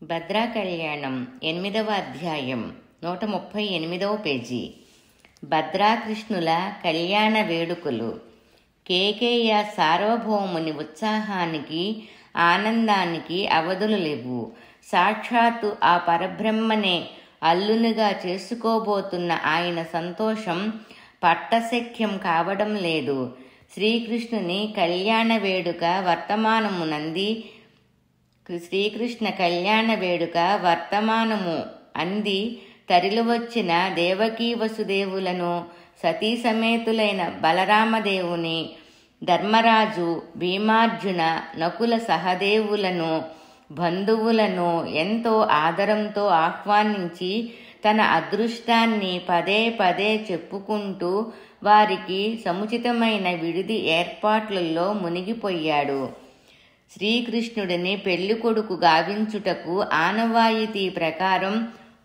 భద్రా కళ్యాణం 8వ అధ్యాయం 138వ పేజీ. భద్రాకృష్ణుల కళ్యాణ వేడుకలు. కేకేయ సార్వభౌముని ఉత్సాహానికి ఆనందానికి అవధులు లేవు. సాక్షాత్తు ఆ పరబ్రహ్మనే అల్లునిగా చేసుకోబోతున్న ఆయన సంతోషం పట్టశక్యం కావడం లేదు. శ్రీకృష్ణుని కళ్యాణ వేడుక వర్తమానము అంది తరిలివచ్చిన దేవకీ వసుదేవులను, సతీ సమేతులైన బలరామదేవుని, ధర్మరాజు, భీమార్జున, నకుల సహదేవులను, బంధువులను ఎంతో ఆదరంతో ఆహ్వానించి తన అదృష్టాన్ని పదే పదే చెప్పుకుంటూ వారికి సముచితమైన విడిది ఏర్పాట్లలో మునిగిపోయాడు. శ్రీకృష్ణుడిని పెళ్లికొడుకు గావించుటకు ఆనవాయితీ ప్రకారం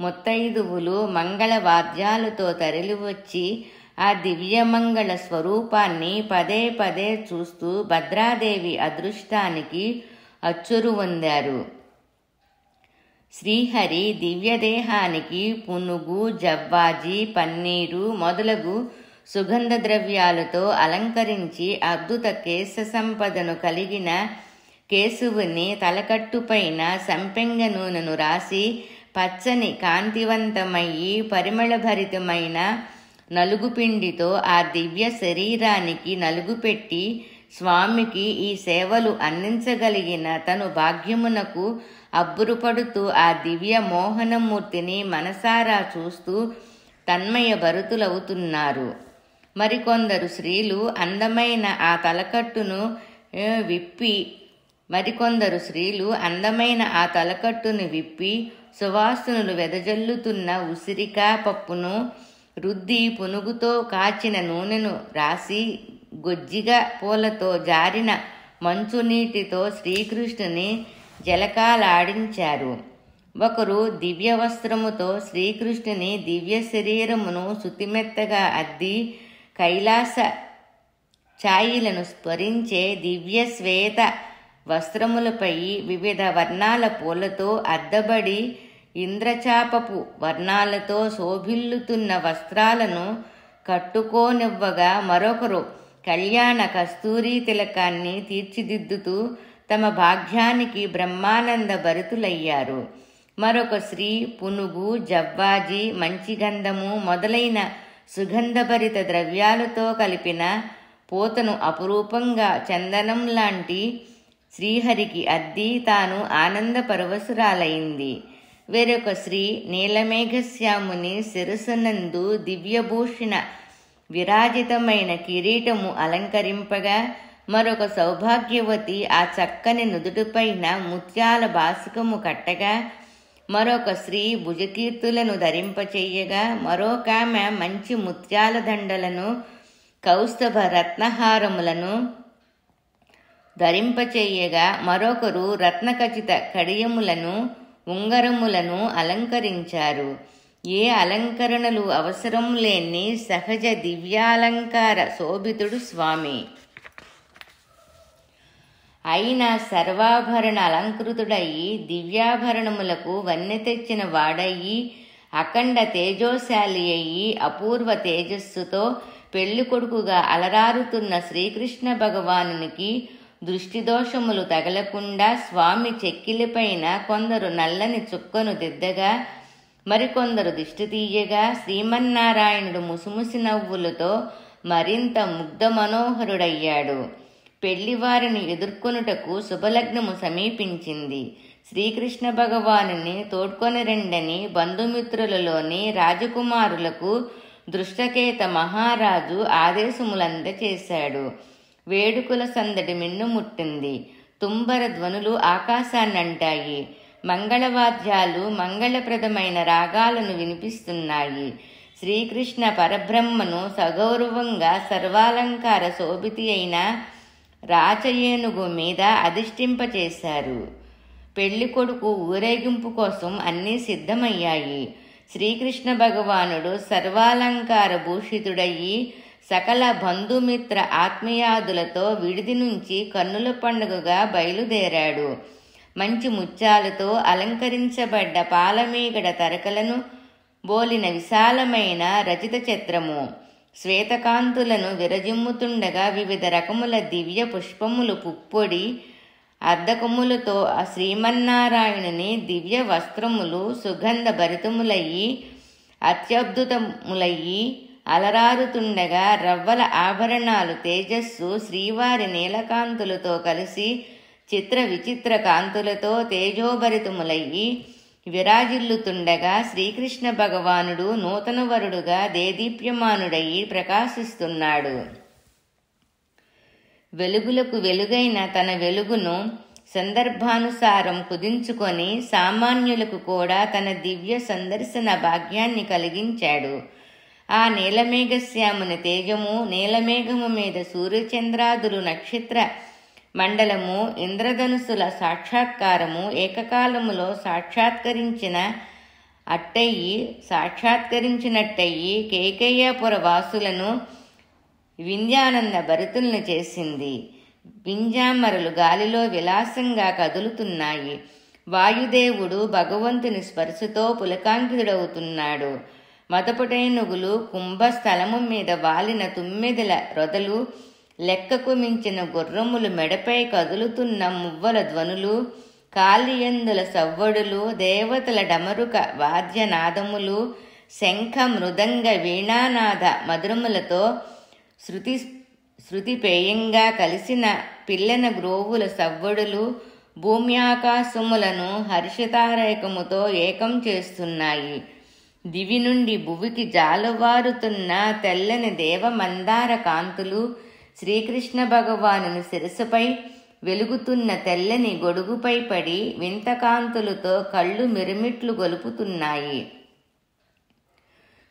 ముత్తైదువులు మంగళవాద్యాలతో తరలివచ్చి ఆ దివ్యమంగళ స్వరూపాన్ని పదే పదే చూస్తూ భద్రాదేవి అదృష్టానికి అచ్చురువొందారు. శ్రీహరి దివ్యదేహానికి పునుగు, జవ్వాజి, పన్నీరు మొదలగు సుగంధ ద్రవ్యాలతో అలంకరించి అద్భుత కేశ సంపదను కలిగిన కేశవుని తలకట్టుపైన సంపెంగ నూనెను రాసి పచ్చని కాంతివంతమయ్యి పరిమళభరితమైన నలుగుపిండితో ఆ దివ్య శరీరానికి నలుగుపెట్టి స్వామికి ఈ సేవలు అందించగలిగిన తను భాగ్యమునకు అబ్బురుపడుతూ ఆ దివ్య మోహనమూర్తిని మనసారా చూస్తూ తన్మయ భరితులవుతున్నారు. మరికొందరు స్త్రీలు అందమైన ఆ తలకట్టును విప్పి సువాసనలు వెదజల్లుతున్న ఉసిరికా పప్పును రుద్ది పునుగుతో కాచిన నూనెను రాసి గొజ్జిగ పూలతో జారిన మంచునీటితో శ్రీకృష్ణుని జలకాలాడించారు. ఒకరు దివ్య వస్త్రముతో శ్రీకృష్ణుని దివ్య శరీరమును శుతిమెత్తగా అద్ది కైలాస ఛాయిలను స్మరించే దివ్య శ్వేత వస్త్రములపై వివిధ వర్ణాల పూలతో అద్దబడి ఇంద్రచాపపు వర్ణాలతో శోభిల్లుతున్న వస్త్రాలను కట్టుకోనివ్వగా మరొకరు కళ్యాణ కస్తూరీ తిలకాన్ని తీర్చిదిద్దుతూ తమ భాగ్యానికి బ్రహ్మానంద భరితులయ్యారు. మరొక స్త్రీ పునుగు, జవ్వాజి, మంచిగంధము మొదలైన సుగంధభరిత ద్రవ్యాలతో కలిపిన పూతను అపురూపంగా చందనం లాంటి శ్రీహరికి అద్ది తాను ఆనంద పరవశురాలైంది. వేరొక స్త్రీ నీలమేఘశ్యాముని శిరస్సునందు దివ్యభూషణ విరాజితమైన కిరీటము అలంకరింపగా, మరొక సౌభాగ్యవతి ఆ చక్కని నుదుటిపైన ముత్యాల బాసికము కట్టగా, మరొక స్త్రీ భుజకీర్తులను ధరింపచేయగా, మరొకామె మంచి ముత్యాల దండలను, కౌస్తభ రత్నహారములను ధరింపచేయగా, మరొకరు రత్నఖచిత కడియములను, ఉంగరములను అలంకరించారు. ఏ అలంకరణలు అవసరం లేని సహజ దివ్యాలంకార శోభితుడు స్వామి. అయినా సర్వాభరణ అలంకృతుడయి దివ్యాభరణములకు వన్నె తెచ్చిన వాడయి అఖండ తేజోశాలి అయి అపూర్వ తేజస్సుతో పెళ్లికొడుకుగా అలరారుతున్న శ్రీకృష్ణ భగవానునికి దృష్టిదోషములు తగలకుండా స్వామి చెక్కిలిపైన కొందరు నల్లని చుక్కను దిద్దగా, మరికొందరు దిష్టి తీయగా శ్రీమన్నారాయణుడు ముసిముసి నవ్వులతో మరింత ముగ్ధ మనోహరుడయ్యాడు. పెళ్లివారిని ఎదుర్కొనుటకు శుభలగ్నము సమీపించింది. శ్రీకృష్ణ భగవానుని తోడ్కొని రెండని బంధుమిత్రులలోని రాజకుమారులకు దృష్టకేత మహారాజు ఆదేశములందచేశాడు. వేడుకల సందడి మిన్నుముట్టింది. తుంబర ధ్వనులు ఆకాశాన్నంటాయి. మంగళవాద్యాలు మంగళప్రదమైన రాగాలను వినిపిస్తున్నాయి. శ్రీకృష్ణ పరబ్రహ్మను సగౌరవంగా సర్వాలంకార శోభితి అయిన రాచయేనుగు మీద అధిష్ఠింపచేశారు. పెళ్లికొడుకు ఊరేగింపు కోసం అన్నీ సిద్ధమయ్యాయి. శ్రీకృష్ణ భగవానుడు సర్వాలంకార భూషితుడయ్యి సకల బంధుమిత్ర ఆత్మీయాదులతో విడిది నుంచి కన్నుల పండుగగా బయలుదేరాడు. మంచి ముత్యాలతో అలంకరించబడ్డ పాలమీగడ తరకలను బోలిన విశాలమైన రచిత చిత్రము. శ్వేతకాంతులను విరజిమ్ముతుండగా వివిధ రకముల దివ్య పుష్పములు పుప్పొడి అర్ధకములతో ఆ శ్రీమన్నారాయణుని దివ్య వస్త్రములు సుగంధ భరితములయ్యి అత్యద్భుతములయ్యి అలరారుతుండగా రవ్వల ఆభరణాలు తేజస్సు శ్రీవారి నీలకాంతులతో కలిసి చిత్ర విచిత్ర కాంతులతో తేజోభరితములయ్యి విరాజిల్లుతుండగా శ్రీకృష్ణ భగవానుడు నూతన వరుడుగా దేదీప్యమానుడయి ప్రకాశిస్తున్నాడు. వెలుగులకు వెలుగైన తన వెలుగును సందర్భానుసారం కుదించుకొని సామాన్యులకు కూడా తన దివ్య సందర్శన భాగ్యాన్ని కలిగించాడు. ఆ నీలమేఘశ్యాముని తేజము, నీలమేఘము మీద సూర్యచంద్రాదులు నక్షత్ర మండలము, ఇంద్రధనుసుల సాక్షాత్కారము ఏకకాలములో సాక్షాత్కరించినట్టయి కేకయ్యపుర వాసులను వింధ్యానంద భరితులను చేసింది. వింజామరలు గాలిలో విలాసంగా కదులుతున్నాయి. వాయుదేవుడు భగవంతుని స్పర్శతో పులకాంకితుడవుతున్నాడు. మదపుటేనుగులు కుంభస్థలము మీద వాలిన తుమ్మెదల రొదలు, లెక్కకు మించిన గుర్రములు, మెడపై కదులుతున్న మువ్వల ధ్వనులు, కాళియందుల సవ్వడులు, దేవతల డమరుక వాద్యనాదములు, శంఖ మృదంగ వీణానాద మధురములతో శృతిపేయంగా కలిసిన పిల్లన గ్రోవుల సవ్వడులు భూమ్యాకాశములను హర్షతారేకముతో ఏకం చేస్తున్నాయి. దివి నుండి భువికి జాలువారుతున్న తెల్లని దేవమందార కాంతులు శ్రీకృష్ణ భగవానుని శిరస్సుపై వెలుగుతున్న తెల్లని గొడుగుపై పడి వింత కాంతులతో కళ్ళు మిరుమిట్లు గొలుపుతున్నాయి.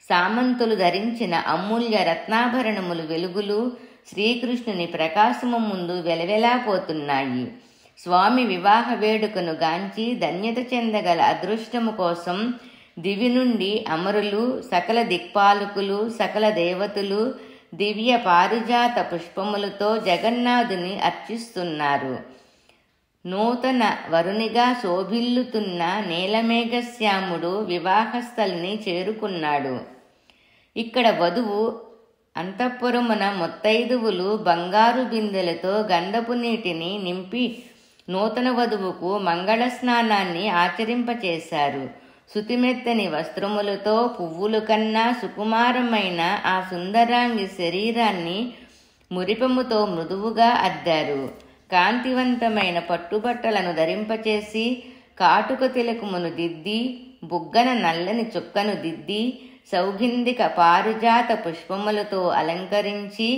సామంతులు ధరించిన అమూల్య రత్నాభరణములు వెలుగులు శ్రీకృష్ణుని ప్రకాశము ముందు వెలవెలాపోతున్నాయి. స్వామి వివాహ వేడుకను గాంచి ధన్యత చెందగల అదృష్టము కోసం దివి నుండి అమరులు, సకల దిక్పాలకులు, సకల దేవతలు దివ్య పారిజాత పుష్పములతో జగన్నాథుని అర్చిస్తున్నారు. నూతన వరునిగా శోభిల్లుతున్న నీలమేఘశ్యాముడు వివాహస్థలిని చేరుకున్నాడు. ఇక్కడ వధువు అంతఃపురమున ముత్తైదువులు బంగారు బిందెలతో గంధపు నీటిని నింపి నూతన వధువుకు మంగళ స్నానాన్ని ఆచరింపచేశారు. శుతిమెత్తని వస్త్రములతో పువ్వుల కన్నా సుకుమారమైన ఆ సుందరాంగి శరీరాన్ని మురిపముతో మృదువుగా అద్దారు. కాంతివంతమైన పట్టుబట్టలను ధరింపచేసి కాటుక తిలకమును దిద్ది బుగ్గన నల్లని చుక్కను దిద్ది సౌగంధిక పారిజాత పుష్పములతో అలంకరించి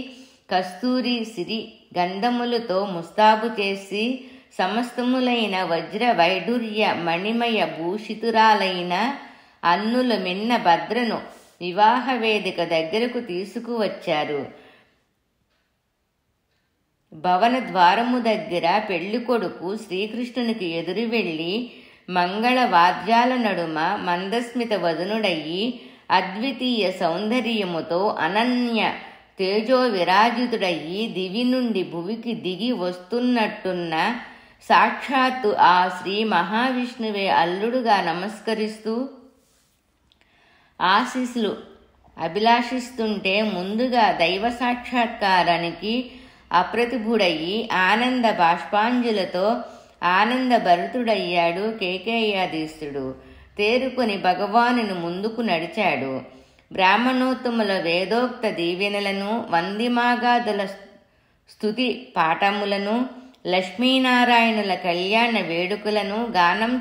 కస్తూరి సిరి గంధములతో ముస్తాబు చేసి సమస్తములైన వజ్ర వైడూర్య మణిమయ భూషితురాలైన అన్నుల మిన్న భద్రను వివాహ వేదిక దగ్గరకు తీసుకువచ్చారు. భవన ద్వారము దగ్గర పెళ్లి కొడుకు శ్రీకృష్ణునికి ఎదురు వెళ్లి మంగళ వాద్యాల నడుమ మందస్మిత వదనుడయ్యి అద్వితీయ సౌందర్యముతో అనన్య తేజో విరాజితుడయ్యి దివి నుండి భువికి దిగి వస్తున్నట్టున్న సాక్షాత్తు ఆ శ్రీ మహావిష్ణువే అల్లుడుగా నమస్కరిస్తూ ఆశీస్సులు అభిలాషిస్తుంటే ముందుగా దైవ సాక్షాత్కారానికి అప్రతిభుడయ్యి ఆనంద బాష్పాంజులతో ఆనంద భరితుడయ్యాడు కేకేయాధీశుడు. తేరుకొని భగవానుని ముందుకు నడిచాడు. బ్రాహ్మణోత్తముల వేదోక్త దీవెనలను, వందిమాగాదుల స్తుతి పాఠములను, లక్ష్మీనారాయణుల కళ్యాణ వేడుకలను గానం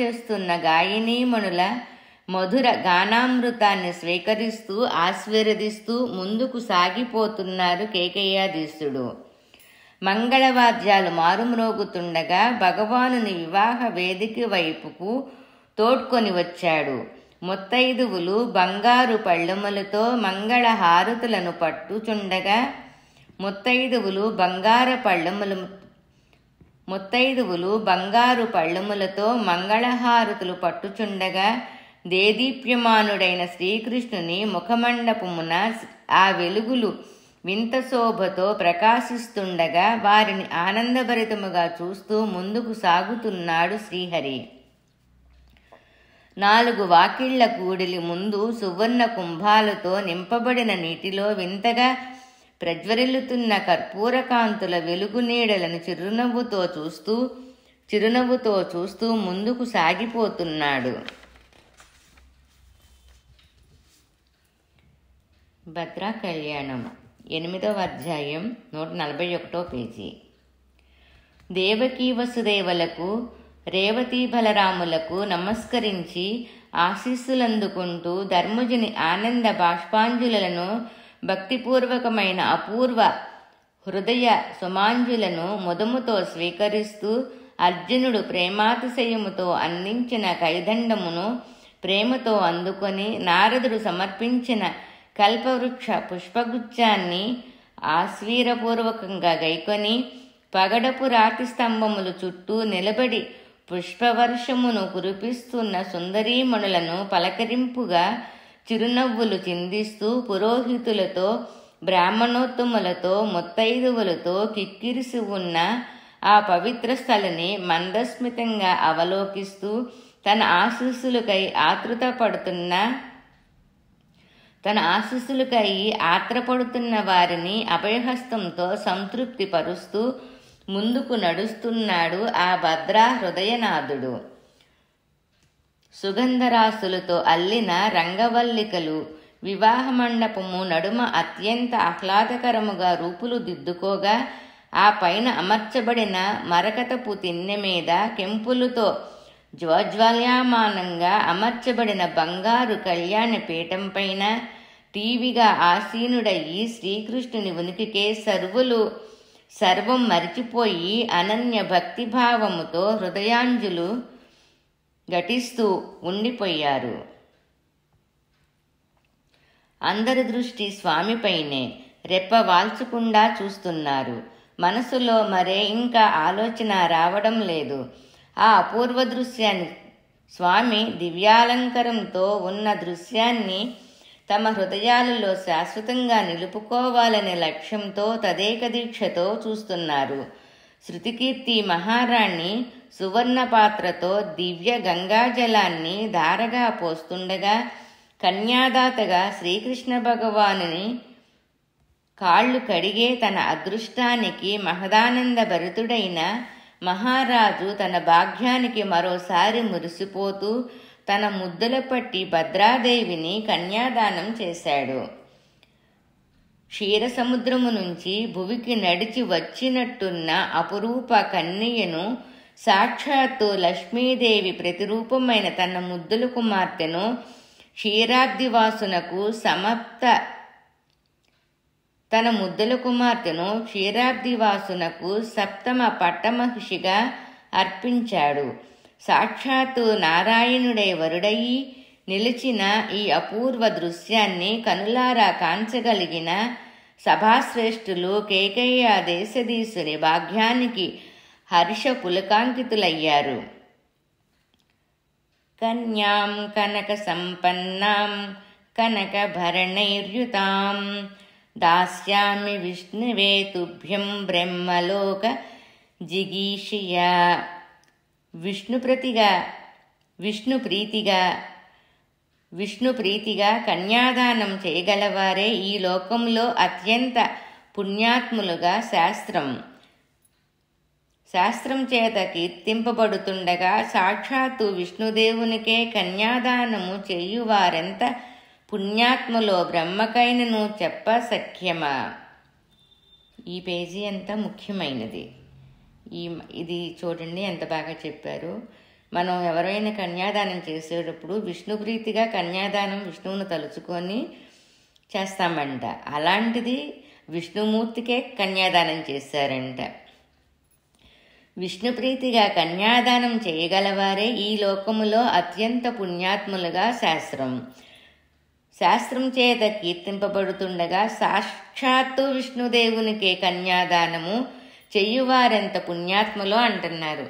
చేస్తున్న గాయనీమణుల మధుర గానామృతాన్ని స్వీకరిస్తూ ఆశీర్వదిస్తూ ముందుకు సాగిపోతున్నారు కేకేయాధీశుడు. మంగళవాద్యాలు మారుమ్రోగుతుండగా భగవానుని వివాహ వేదిక వైపుకు తోడ్కొని వచ్చాడు. ముత్తైదువులు బంగారు పళ్ళెములతో మంగళ హారతులను పట్టుచుండగా బంగారు పళ్ళెములతో మంగళహారతులు పట్టుచుండగా దేదీప్యమానుడైన శ్రీకృష్ణుని ముఖమండపమున ఆ వెలుగులు వింత శోభతో ప్రకాశిస్తుండగా వారిని ఆనందభరితముగా చూస్తూ ముందుకు సాగుతున్నాడు శ్రీహరి. 4 వాకిళ్ల కూడిలి ముందు సువర్ణ కుంభాలతో నింపబడిన నీటిలో వింతగా ప్రజ్వరిల్లుతున్న కర్పూరకాంతుల వెలుగు నీడలను చిరునవ్వుతో చూస్తూ ముందుకు సాగిపోతున్నాడు. భద్రా కళ్యాణం 8వ అధ్యాయం 141 పేజీ. దేవకీ వసుదేవులకు రేవతీ బలరాములకు నమస్కరించి ఆశీస్సులందుకుంటూ ధర్మజుని ఆనంద బాష్పాంజులను భక్తిపూర్వకమైన అపూర్వ హృదయ సుమాంజులను ముదముతో స్వీకరిస్తూ అర్జునుడు ప్రేమాతిశయముతో అందించిన కైదండమును ప్రేమతో అందుకొని నారదుడు సమర్పించిన కల్పవృక్ష పుష్పగుచ్చాన్ని ఆశ్వీరపూర్వకంగా గైకొని పగడపు రాతి స్తంభములు చుట్టూ నిలబడి పుష్పవర్షమును కురిపిస్తున్న సుందరీమణులను పలకరింపుగా చిరునవ్వులు చిందిస్తూ పురోహితులతో బ్రాహ్మణోత్తములతో ముత్తైదువులతో కిక్కిరిసి ఉన్న ఆ పవిత్ర స్థలిని మందస్మితంగా అవలోకిస్తూ తన ఆత్రపడుతున్న వారిని అభయహస్తంతో సంతృప్తి పరుస్తూ ముందుకు నడుస్తున్నాడు ఆ భద్రా హృదయనాథుడు. సుగంధరాసులతో అల్లిన రంగవల్లికలు వివాహ మండపము నడుమ అత్యంత ఆహ్లాదకరముగా రూపులు దిద్దుకోగా ఆ పైన అమర్చబడిన మరకతపు తిన్నె మీద కెంపులతో జ్వజ్వల్యమానంగా అమర్చబడిన బంగారు కళ్యాణ పీఠం పైన టీవిగా ఆసీనుడయి శ్రీకృష్ణుని ఉనికికే సర్వం మరిచిపోయి అనన్య భక్తిభావముతో హృదయాంజులు ఘటిస్తూ ఉండిపోయారు. అందరి దృష్టి స్వామిపైనే రెప్పవాల్చకుండా చూస్తున్నారు. మనసులో మరే ఇంకా ఆలోచన రావడం లేదు. ఆ అపూర్వ దృశ్యాన్ని, స్వామి దివ్యాలంకరంతో ఉన్న దృశ్యాన్ని తమ హృదయాలలో శాశ్వతంగా నిలుపుకోవాలనే లక్ష్యంతో తదేక దీక్షతో చూస్తున్నారు. శృతికీర్తి మహారాణి సువర్ణ పాత్రతో దివ్య గంగాజలాన్ని ధారగా పోస్తుండగా కన్యాదాతగా శ్రీకృష్ణ భగవానుని కాళ్ళు కడిగే తన అదృష్టానికి మహదానంద భరితుడైన మహారాజు తన భాగ్యానికి మరోసారి మురిసిపోతూ తన ముద్దుల పట్టి భద్రాదేవిని కన్యాదానం చేశాడు. క్షీరసముద్రము నుంచి భువికి నడిచి వచ్చినట్టున్న అపురూప కన్యను, సాక్షాత్తు లక్ష్మీదేవి ప్రతిరూపమైన తన ముద్దుల కుమార్తెను క్షీరాబ్దివాసునకు సప్తమ పట్టమహిషిగా అర్పించాడు. సాక్షాత్తు నారాయణుడే వరుడయి నిలిచిన ఈ అపూర్వ దృశ్యాన్ని కనులారా కాంచగలిగిన సభాశ్రేష్ఠులు కేకయ్య దేశధీశుని భాగ్యానికి హర్ష పులకాంకితులయ్యారు. కన్యాం కనక సంపన్నాం కనక భరణైర్యుతాం దాస్యామి విష్ణువే తుభ్యం బ్రహ్మలోక జిగీషియా. విష్ణు ప్రీతిగా కన్యాదానం చేయగలవారే ఈ లోకంలో అత్యంత పుణ్యాత్ములుగా శాస్త్రం చేత కీర్తింపబడుతుండగా సాక్షాత్తు విష్ణుదేవునికే కన్యాదానము చేయువారెంత పుణ్యాత్ములో బ్రహ్మకైనను చెప్ప సఖ్యమా. ఈ పేజీ అంతా ముఖ్యమైనది. ఇది చూడండి ఎంత బాగా చెప్పారు. మనం ఎవరైనా కన్యాదానం చేసేటప్పుడు విష్ణుప్రీతిగా కన్యాదానం విష్ణువును తలుచుకొని చేస్తామంట. అలాంటిది విష్ణుమూర్తికే కన్యాదానం చేశారంట. విష్ణుప్రీతిగా కన్యాదానం చేయగలవారే ఈ లోకములో అత్యంత పుణ్యాత్ములుగా శాస్త్రం చేత కీర్తింపబడుతుండగా సాక్షాత్తు విష్ణుదేవునికే కన్యాదానము చెయ్యువారెంత పుణ్యాత్ములో అంటున్నారు.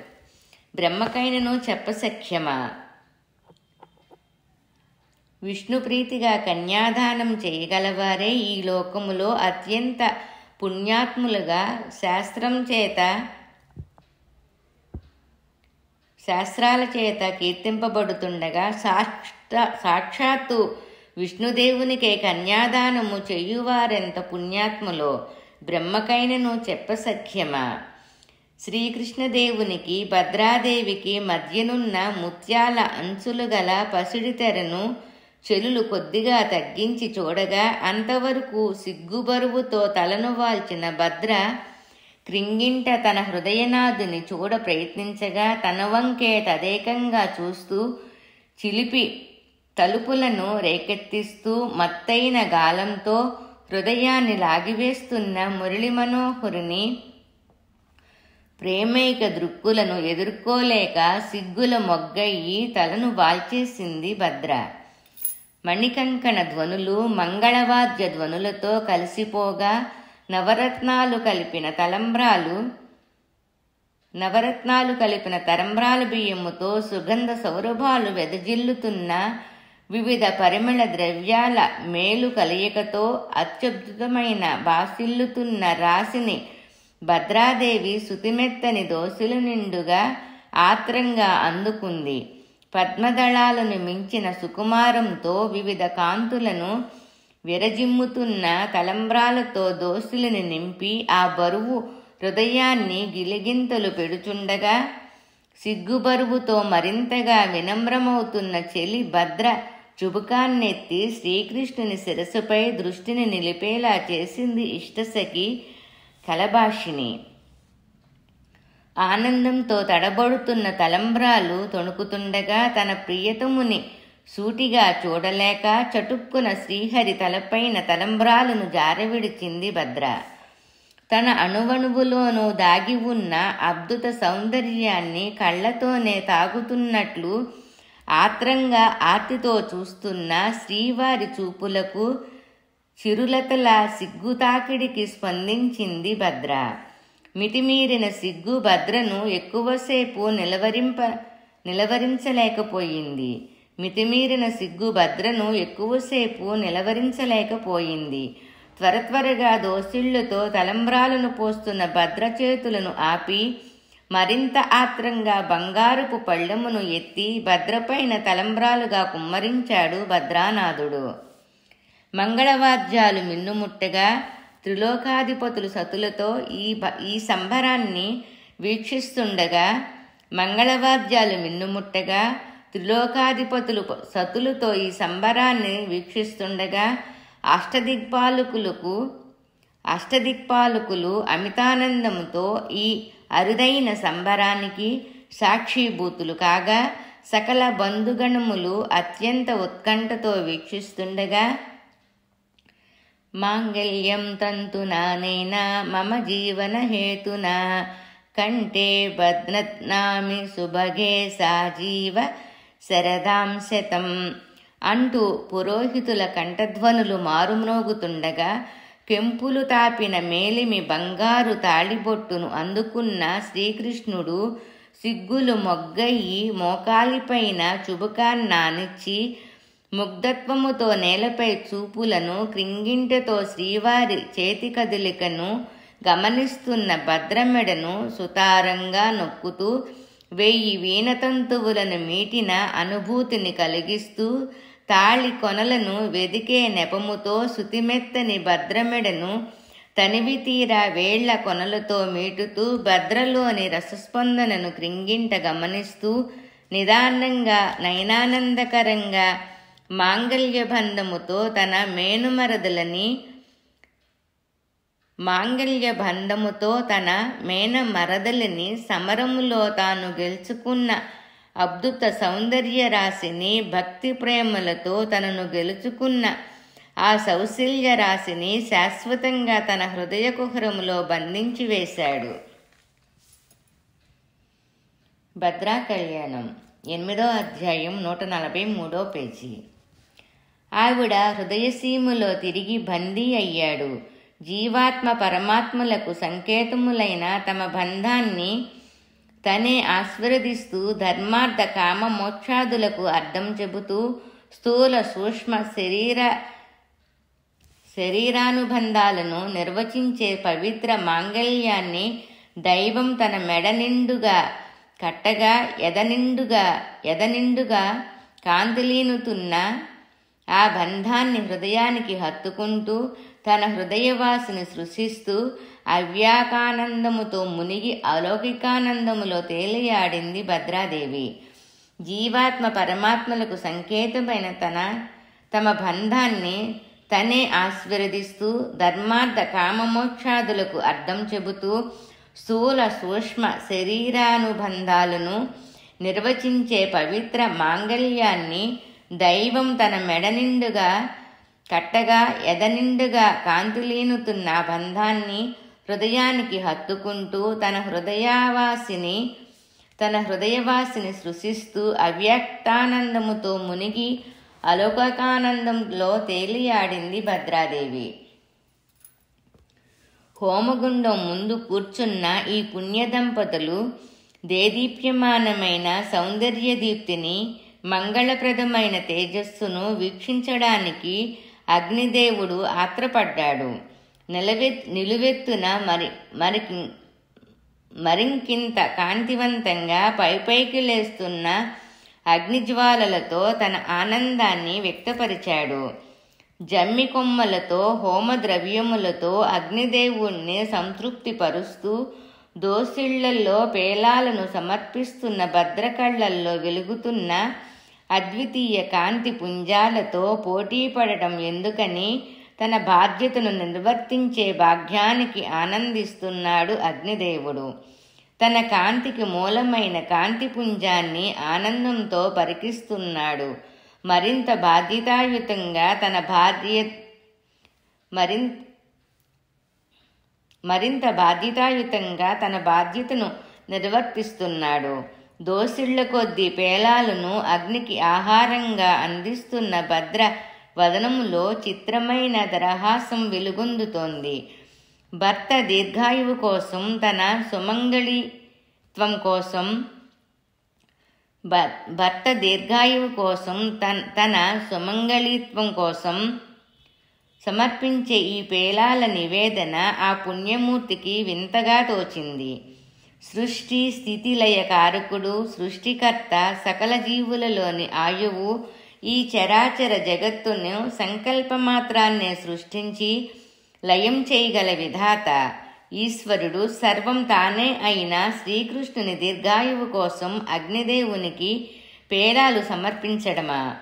బ్రహ్మకైనను చెప్పసఖ్యమా. విష్ణుప్రీతిగా కన్యాదానం చేయగలవారే ఈ లోకములో అత్యంత పుణ్యాత్ములుగా శాస్త్రాల చేత కీర్తింపబడుతుండగా సాక్షాత్తు విష్ణుదేవునికే కన్యాదానము చెయ్యువారెంత పుణ్యాత్ములో బ్రహ్మకైనను చెప్పసఖ్యమా. శ్రీకృష్ణదేవునికి భద్రాదేవికి మధ్యనున్న ముత్యాల అంచులు గల పసిడి తెరను చెలులు కొద్దిగా తగ్గించి చూడగా అంతవరకు సిగ్గుబరువుతో తలను వాల్చిన భద్ర క్రింగింట తన హృదయనాథుని చూడ ప్రయత్నించగా తన వంకే తదేకంగా చూస్తూ చిలిపి తలుపులను రేకెత్తిస్తూ మత్తైన గాలంతో హృదయాన్ని లాగివేస్తున్న మురళి మనోహరుని ప్రేమైక దృక్కులను ఎదుర్కోలేక సిగ్గుల మొగ్గయి తలను వాల్చేసింది భద్ర. మణికంకణ ధ్వనులు మంగళవాద్య ధ్వనులతో కలిసిపోగా నవరత్నాలు కలిపిన తరంబ్రాల బియ్యముతో సుగంధ సౌరభాలు వెదజిల్లుతున్న వివిధ పరిమళ ద్రవ్యాల మేలు కలయికతో అత్యద్భుతమైన బాసిల్లుతున్న రాశిని భద్రాదేవి సుతిమెత్తని దోసిలు నిండుగా ఆత్రంగా అందుకుంది. పద్మదళాలను మించిన సుకుమారంతో వివిధ కాంతులను విరజిమ్ముతున్న తలంబ్రాలతో దోసిలిని నింపి ఆ బరువు హృదయాన్ని గిలిగింతలు పెడుచుండగా సిగ్గుబరువుతో మరింతగా వినమ్రమవుతున్న చెలి భద్ర చుబుకాన్నెత్తి శ్రీకృష్ణుని శిరస్సుపై దృష్టిని నిలిపేలా చేసింది ఇష్టసఖి కలభాషిణి. ఆనందంతో తడబడుతున్న తలంబ్రాలు తొణుకుతుండగా తన ప్రియతముని సూటిగా చూడలేక చటుక్కున శ్రీహరి తలపైన తలంబ్రాలను జారవిడిచింది భద్ర. తన అణువణువులోనూ దాగి ఉన్న అద్భుత సౌందర్యాన్ని కళ్లతోనే తాగుతున్నట్లు ఆత్రంగా ఆర్తితో చూస్తున్న శ్రీవారి చూపులకు చిరులతల సిగ్గుతాకిడికి స్పందించింది భద్ర. మితిమీరిన సిగ్గు భద్రను ఎక్కువసేపు నిలవరించలేకపోయింది. త్వరగా దోసిళ్లతో తలంబ్రాలను పోస్తున్న భద్ర చేతులను ఆపి మరింత ఆత్రంగా బంగారుపు పళ్ళెమును ఎత్తి భద్రపైన తలంబ్రాలుగా కుమ్మరించాడు భద్రానాథుడు. మంగళవాద్యాలు మిన్నుముట్టగా త్రిలోకాధిపతులు సతులతో ఈ సంబరాన్ని వీక్షిస్తుండగా సతులతో ఈ సంబరాన్ని వీక్షిస్తుండగా అష్టదిక్పాలకులు అమితానందముతో ఈ అరుదైన సంబరానికి సాక్షిభూతులు కాగా సకల బంధుగణములు అత్యంత ఉత్కంఠతో వీక్షిస్తుండగా మాంగళ్యం తంతునానేనా మమ జీవన హేతునా కంటే బధ్నామి సుభగే సాజీవ శరదాం శతం అంటూ పురోహితుల కంఠధ్వనులు మారుమ్రోగుతుండగా కెంపులు తాపిన మేలిమి బంగారు తాళిబొట్టును అందుకున్న శ్రీకృష్ణుడు సిగ్గులు మొగ్గయి మోకాలిపైన చుబుకాన్నానిచ్చి ముగ్ధత్వముతో నేలపై చూపులను క్రింగింటతో శ్రీవారి చేతి కదలికను గమనిస్తున్న భద్రమెడను సుతారంగా నొక్కుతూ 1000 వీణతంతువులను మీటిన అనుభూతిని కలిగిస్తూ తాళి కొనలను వెదికే నెపముతో శుతిమెత్తని భద్రమెడను తనివి తీరా వేళ్ల కొనలతో మీటుతూ భద్రలోని రసస్పందనను క్రింగింట గమనిస్తూ నిదానంగా నయనానందకరంగా మాంగళ్యబంధముతో తన మేనమరదలిని సమరములో తాను గెలుచుకున్న అద్భుత సౌందర్య రాశిని భక్తి ప్రేమలతో తనను గెలుచుకున్న ఆ సౌశల్య రాశిని శాశ్వతంగా తన హృదయ కుహరములో బంధించి వేశాడు. భద్రా కళ్యాణం 8వ అధ్యాయం 143వ పేజీ. ఆవిడ హృదయసీములో తిరిగి బందీ అయ్యాడు. జీవాత్మ పరమాత్మలకు సంకేతములైన తమ బంధాన్ని తనే ఆస్వాదిస్తూ ధర్మార్థ కామ మోక్షాదులకు అర్థం చెబుతూ స్థూల సూక్ష్మ శరీరానుబంధాలను నిర్వచించే పవిత్ర మాంగళ్యాన్ని దైవం తన మెడ నిండుగా కట్టగా ఎదనిండుగా కాంతిలీనుతున్న ఆ బంధాన్ని హృదయానికి హత్తుకుంటూ తన హృదయవాసిని సృష్టిస్తూ అవ్యాకానందముతో మునిగి అలౌకికానందములో తేలియాడింది భద్రాదేవి. జీవాత్మ పరమాత్మలకు సంకేతమైన తమ బంధాన్ని తనే ఆశీర్వదిస్తూ ధర్మార్థ కామమోక్షాదులకు అర్థం చెబుతూ స్థూల సూక్ష్మ శరీరానుబంధాలను నిర్వచించే పవిత్ర మాంగళ్యాన్ని దైవం తన మెడ నిండుగా కట్టగా ఎదనిండుగా కాంతిలీనుతున్న బంధాన్ని హృదయానికి హత్తుకుంటూ తన హృదయవాసిని సృష్టిస్తూ అవ్యక్తానందముతో మునిగి అలౌకికానందంలో తేలియాడింది భద్రాదేవి. హోమగుండం ముందు కూర్చున్న ఈ పుణ్య దంపతులు దేదీప్యమానమైన సౌందర్యదీప్తిని, మంగళప్రదమైన తేజస్సును వీక్షించడానికి అగ్నిదేవుడు ఆత్రపడ్డాడు. నిలువెత్తున మరింకింత కాంతివంతంగా పైకి లేస్తున్న అగ్నిజ్వాలలతో తన ఆనందాన్ని వ్యక్తపరిచాడు. జమ్మి కొమ్మలతో హోమద్రవ్యములతో అగ్నిదేవుణ్ణి సంతృప్తిపరుస్తూ దోసిళ్లలో పేలాలను సమర్పిస్తున్న భద్రకళ్లల్లో వెలుగుతున్న అద్వితీయ కాంతి పుంజాలతో పోటీపడటం ఎందుకని తన బాధ్యతను నిర్వర్తించే భాగ్యానికి ఆనందిస్తున్నాడు అగ్నిదేవుడు. తన కాంతికి మూలమైన కాంతిపుంజాన్ని ఆనందంతో పరికిస్తున్నాడు. మరింత బాధ్యతాయుతంగా తన బాధ్యతను నిర్వర్తిస్తున్నాడు. దోసిళ్ల కొద్దీ పేలాలను అగ్నికి ఆహారంగా అందిస్తున్న భద్ర వదనములో చిత్రమైన దరహాసం వెలుగొందుతోంది. భర్త దీర్ఘాయువు కోసం తన సుమంగళీత్వం కోసం సమర్పించే ఈ పేలాల నివేదన ఆ పుణ్యమూర్తికి వింతగా తోచింది. సృష్టి స్థితి లయ కారకుడు, సృష్టికర్త, సకల జీవులలోని ఆయువు, ఈ చరాచర జగత్తును సంకల్పమాత్రాన్నే సృష్టించి లయం చేయగల విధాత ఈశ్వరుడు, సర్వం తానే అయిన శ్రీకృష్ణుని దీర్ఘాయువు కోసం అగ్నిదేవునికి పేలాలు సమర్పించడమా?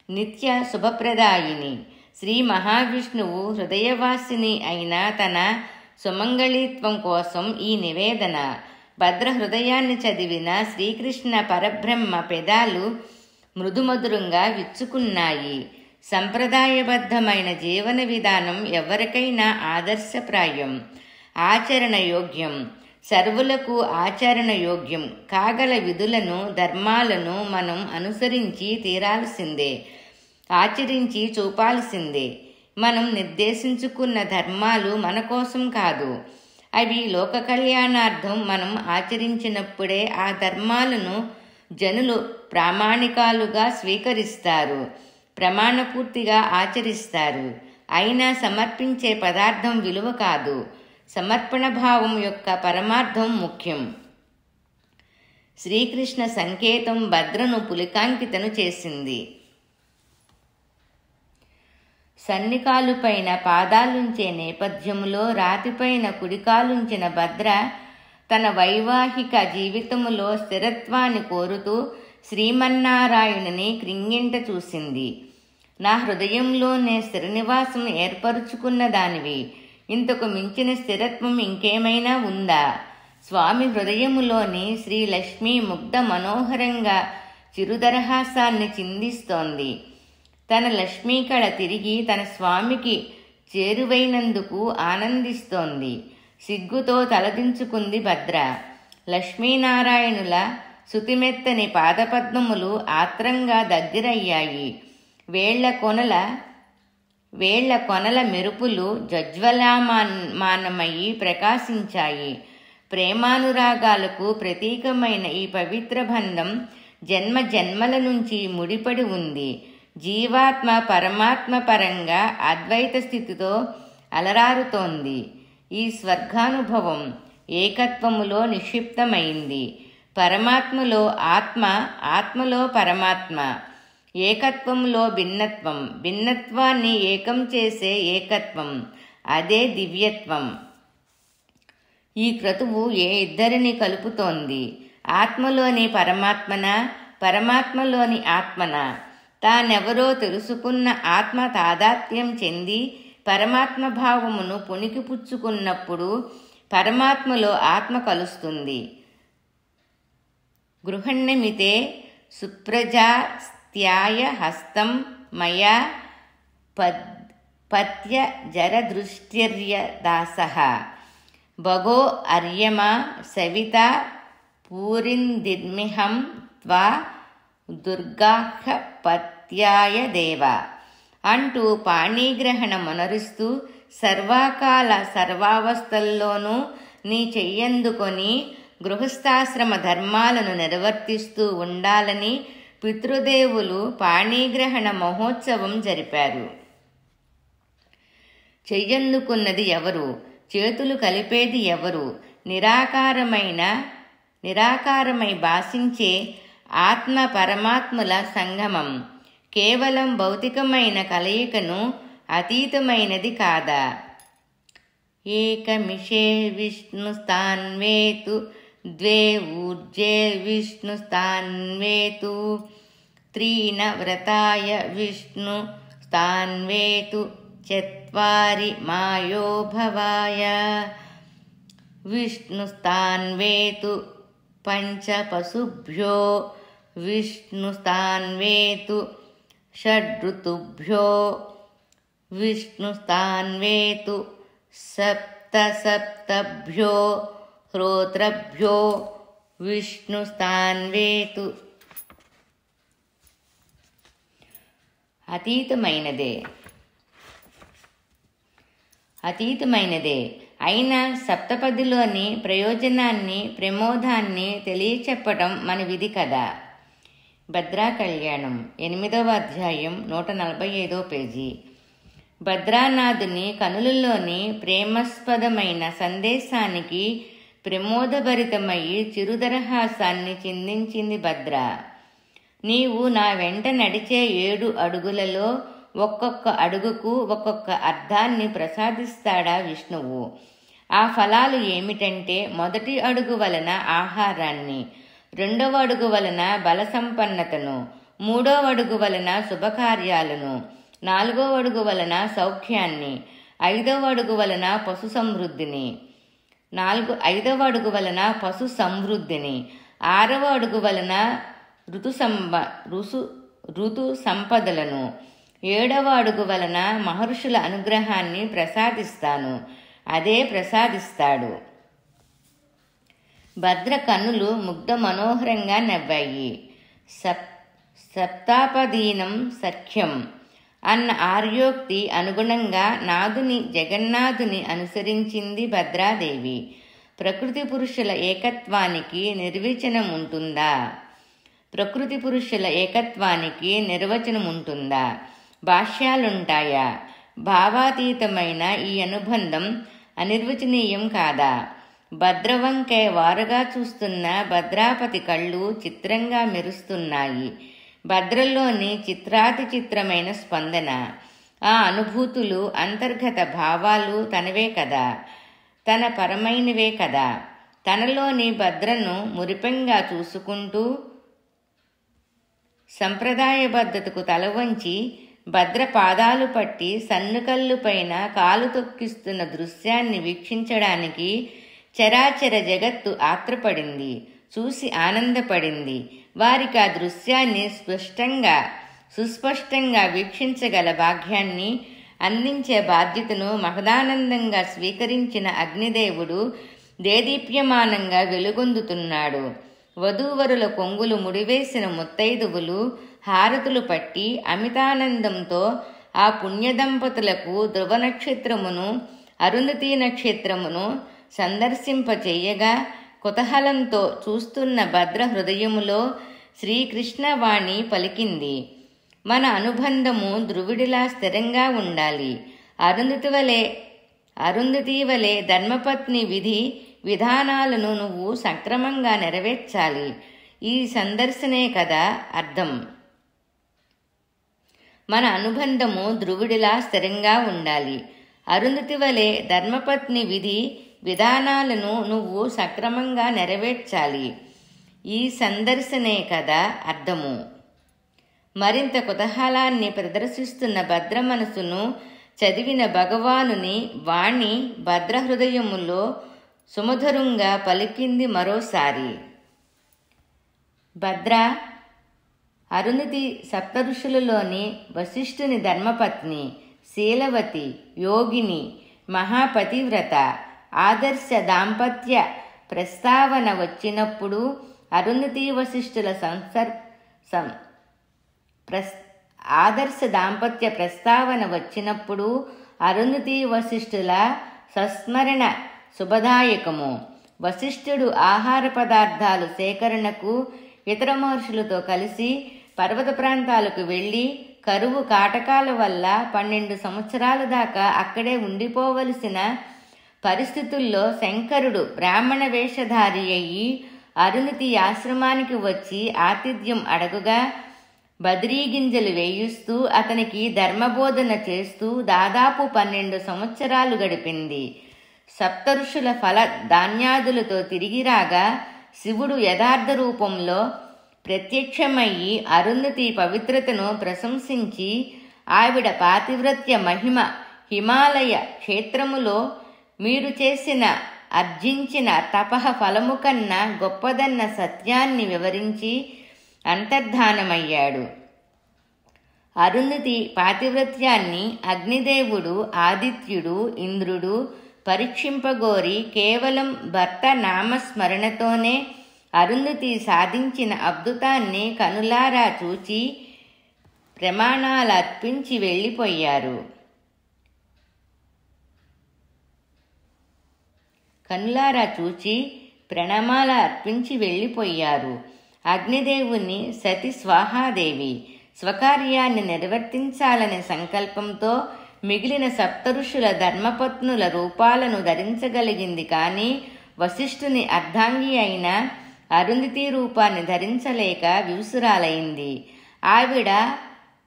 నిత్య శుభప్రదాయిని శ్రీ మహావిష్ణువు హృదయవాసిని అయిన తన సుమంగళీత్వం కోసం ఈ నివేదన. భద్ర హృదయాన్ని చదివిన శ్రీకృష్ణ పరబ్రహ్మ పెదాలు మృదుమధురంగా విచ్చుకున్నాయి. సంప్రదాయబద్ధమైన జీవన విధానం ఎవరికైనా ఆదర్శప్రాయం, ఆచరణయోగ్యం, సర్వులకు ఆచరణయోగ్యం కాగల విధులను, ధర్మాలను మనం అనుసరించి తీరాల్సిందే, ఆచరించి చూపాల్సిందే. మనం నిర్దేశించుకున్న ధర్మాలు మన కోసం కాదు, అవి లోక కళ్యాణార్థం మనం ఆచరించినప్పుడే ఆ ధర్మాలను జనులు ప్రామాణికాలుగా స్వీకరిస్తారు, ప్రమాణపూర్తిగా ఆచరిస్తారు. అయినా సమర్పించే పదార్థం విలువ కాదు, సమర్పణ భావం యొక్క పరమార్థం ముఖ్యం. శ్రీకృష్ణ సంకేతం భద్రను పులికాంకితను చేసింది. సన్నికాలుపైన పాదాలుంచే నేపథ్యములో రాతిపైన కుడికాలుంచిన భద్ర తన వైవాహిక జీవితములో స్థిరత్వాన్ని కోరుతూ శ్రీమన్నారాయణుని క్రింగింట చూసింది. నా హృదయంలోనే స్థిరనివాసం ఏర్పరుచుకున్న దానివి, ఇంతకు మించిన స్థిరత్వం ఇంకేమైనా ఉందా? స్వామి హృదయములోని శ్రీలక్ష్మి ముగ్ధ మనోహరంగా చిరుదరహాసాన్ని చిందిస్తోంది. తన లక్ష్మీకళ తిరిగి తన స్వామికి చేరువైనందుకు ఆనందిస్తోంది. సిగ్గుతో తలదించుకుంది భద్ర. లక్ష్మీనారాయణుల శుతిమెత్తని పాదపద్మములు ఆత్రంగా దగ్గరయ్యాయి. వేళ్ల కొనల మెరుపులు జజ్వలామానమయ్యి ప్రకాశించాయి. ప్రేమానురాగాలకు ప్రతీకమైన ఈ పవిత్ర బంధం జన్మ జన్మల నుంచి ముడిపడి ఉంది. జీవాత్మ పరమాత్మ పరంగా అద్వైత స్థితితో అలరారుతోంది. ఈ స్వర్గానుభవం ఏకత్వములో నిక్షిప్తమైంది. పరమాత్మలో ఆత్మ, ఆత్మలో పరమాత్మ, ఏకత్వంలో భిన్నత్వం, భిన్నత్వాన్ని ఏకం చేసే ఏకత్వం, అదే దివ్యత్వం. ఈ క్రతువు ఇద్దరిని కలుపుతోంది. ఆత్మలోని పరమాత్మన, పరమాత్మలోని ఆత్మన. తానెవరో తెలుసుకున్న ఆత్మ తాదాత్మ్యం చెంది పరమాత్మభావమును పుణికిపుచ్చుకున్నప్పుడు పరమాత్మలో ఆత్మ కలుస్తుంది. గృహణ్యమితే సుప్రజాస్త్యాయ హస్తం మయా పత్య జరదృష్టిర్య దాసః భగో అర్యమా సవితా పూరిందిర్మిహం త్వా దుర్గాహ పత్యాయ దేవ అంటూ పాణిగ్రహణమునరుస్తూ సర్వకాల సర్వావస్థల్లోనూ నీ చెయ్యందుకొని గృహస్థాశ్రమ ధర్మాలను నిర్వర్తిస్తూ ఉండాలని పితృదేవులు పాణిగ్రహణ మహోత్సవం జరిపారు. చెయ్యందుకున్నది ఎవరు? చేతులు కలిపేది ఎవరు? నిరాకారమై భాషించే ఆత్మ పరమాత్ముల సంగమం కేవలం భౌతికమైన కలయికను అతీతమైనది కాదా? ఏకమిషే విష్ణుస్తాన్వేతు ద్వే ఊర్జే విష్ణుస్తాన్వేతు త్రీణ వ్రతాయ విష్ణుస్తాన్వేతు చత్వారి మాయోభవాయ విష్ణుస్తాన్వేతు పంచపశుభ్యో విష్ణుస్తాన్వేతు షడ్ఋతుభ్యో విష్ణుస్తాన్వేతు సప్తసప్తభ్యో శ్రోత్రభ్యో విష్ణుస్తాన్వేతు. అతీతమైనదే అయినా సప్తపదిలోని ప్రయోజనాన్ని, ప్రమోదాన్ని తెలియచెప్పటం మన విధి కదా. భద్రా కళ్యాణం 8వ అధ్యాయం 145వ పేజీ. భద్రానాథుని కనులలోని ప్రేమాస్పదమైన సందేశానికి ప్రమోదభరితమయ్యి చిరుదరహాసాన్ని చిందించింది భద్ర. నీవు నా వెంట నడిచే 7 అడుగులలో ఒక్కొక్క అడుగుకు ఒక్కొక్క అర్థాన్ని ప్రసాదిస్తాడా విష్ణువు. ఆ ఫలాలు ఏమిటంటే, మొదటి అడుగు వలన ఆహారాన్ని, 2వ అడుగు వలన బల సంపన్నతను, 3వ అడుగు వలన శుభకార్యాలను, 4వ అడుగు వలన సౌఖ్యాన్ని, 5వ అడుగు వలన పశు సమృద్ధిని, 5వ అడుగు వలన పశు సమృద్ధిని, 6వ అడుగు వలన ఋతు సంపదలను, 7వ అడుగు వలన మహర్షుల అనుగ్రహాన్ని ప్రసాదిస్తాను. అదే ప్రసాదిస్తాడు. భద్ర కన్నులు ముగ్ధ మనోహరంగా నవ్వాయి. సప్తాపదీనం సఖ్యం అన్న ఆర్యోక్తి అనుగుణంగా జగన్నాథుని అనుసరించింది భద్రాదేవి. ప్రకృతి పురుషుల ఏకత్వానికి నిర్వచనం ఉంటుందా? ప్రకృతి పురుషుల ఏకత్వానికి నిర్వచనం ఉంటుందా? భాష్యాలుంటాయా? భావాతీతమైన ఈ అనుబంధం అనిర్వచనీయం కాదా? భద్రవంకే వారుగా చూస్తున్న భద్రాపతి కళ్ళు చిత్రంగా మెరుస్తున్నాయి. భద్రలోని చిత్రాతి చిత్రమైన స్పందన, ఆ అనుభూతులు, అంతర్గత భావాలు తనవే కదా, తన పరమైనవే కదా. తనలోని భద్రను మురిపెంగా చూసుకుంటూ సంప్రదాయబద్ధతకు తల వంచి భద్ర పాదాలు పట్టి సన్నుకల్లు పైన కాలు తొక్కిస్తున్న దృశ్యాన్ని వీక్షించడానికి చరాచర జగత్తు ఆత్రపడింది, చూసి ఆనందపడింది. వారికి ఆ దృశ్యాన్ని సుస్పష్టంగా వీక్షించగల భాగ్యాన్ని అందించే బాధ్యతను మహదానందంగా స్వీకరించిన అగ్నిదేవుడు దేదీప్యమానంగా వెలుగొందుతున్నాడు. వధూవరుల కొంగులు ముడివేసిన ముత్తైదువులు హారతులు పట్టి అమితానందంతో ఆ పుణ్యదంపతులకు ధ్రువ నక్షత్రమును, అరుంధతీ నక్షత్రమును సందర్శింపచేయగా కుతూహలంతో చూస్తున్న భద్ర హృదయములో శ్రీకృష్ణవాణి పలికింది. మన అనుబంధము ధ్రువుడిలా స్థిరంగా ఉండాలి. అరుంధతి వలె ధర్మపత్ని విధి విధానాలను నువ్వు సక్రమంగా నెరవేర్చాలి. ఈ సందర్శనే కదా అర్థం. మన అనుబంధము ధ్రువుడిలా స్థిరంగా ఉండాలి. అరుంధతి వలె ధర్మపత్ని విధి విధానాలను నువ్వు సక్రమంగా నెరవేర్చాలి. ఈ సందర్శనే కదా అర్థము. మరింత కుతూహలాన్ని ప్రదర్శిస్తున్న భద్ర మనసును చదివిన భగవానుని వాణి భద్రహృదయములో సుమధురంగా పలికింది మరోసారి. భద్ర, అరుంధతి సప్తఋషులలోని వశిష్ఠుని ధర్మపత్ని, శీలవతి, యోగిని, మహాపతివ్రత. ఆదర్శ దాంపత్య ప్రస్తావన వచ్చినప్పుడు అరుంధతి వశిష్ఠుల ఆదర్శ దాంపత్య ప్రస్తావన వచ్చినప్పుడు అరుంధతి వశిష్ఠుల సంస్మరణ శుభదాయకము. వశిష్ఠుడు ఆహార పదార్థాలు సేకరణకు ఇతర మహర్షులతో కలిసి పర్వత ప్రాంతాలకు వెళ్ళి కరువు కాటకాల వల్ల 12 సంవత్సరాల దాకా అక్కడే ఉండిపోవలసిన పరిస్థితుల్లో శంకరుడు బ్రాహ్మణ వేషధారి అయ్యి అరుంధతి ఆశ్రమానికి వచ్చి ఆతిథ్యం అడగుగా బద్రీగింజలు వేయిస్తూ అతనికి ధర్మబోధన చేస్తూ దాదాపు 12 సంవత్సరాలు గడిపింది. సప్తఋషుల ఫల ధాన్యాదులతో తిరిగి రాగా శివుడు యథార్థ రూపంలో ప్రత్యక్షమయ్యి అరుంధతి పవిత్రతను ప్రశంసించి ఆవిడ పాతివ్రత్య మహిమ హిమాలయ క్షేత్రములో మీరు అర్జించిన తపః ఫలము కన్నా గొప్పదన్న సత్యాన్ని వివరించి అంతర్ధానమయ్యాడు. అరుంధతి పాతివ్రత్యాన్ని అగ్నిదేవుడు, ఆదిత్యుడు, ఇంద్రుడు పరీక్షింపగోరి కేవలం భర్త నామస్మరణతోనే అరుంధతి సాధించిన అద్భుతాన్ని కనులారా చూచి ప్రమాణాలర్పించి వెళ్ళిపోయారు. అగ్నిదేవుని సతి స్వాహాదేవి స్వకార్యాన్ని నిర్వర్తించాలనే సంకల్పంతో మిగిలిన సప్తఋషుల ధర్మపత్నుల రూపాలను ధరించగలిగింది. కానీ వశిష్ఠుని అర్ధాంగి అయిన అరుంధతి రూపాన్ని ధరించలేక వివసురాలైంది. ఆవిడ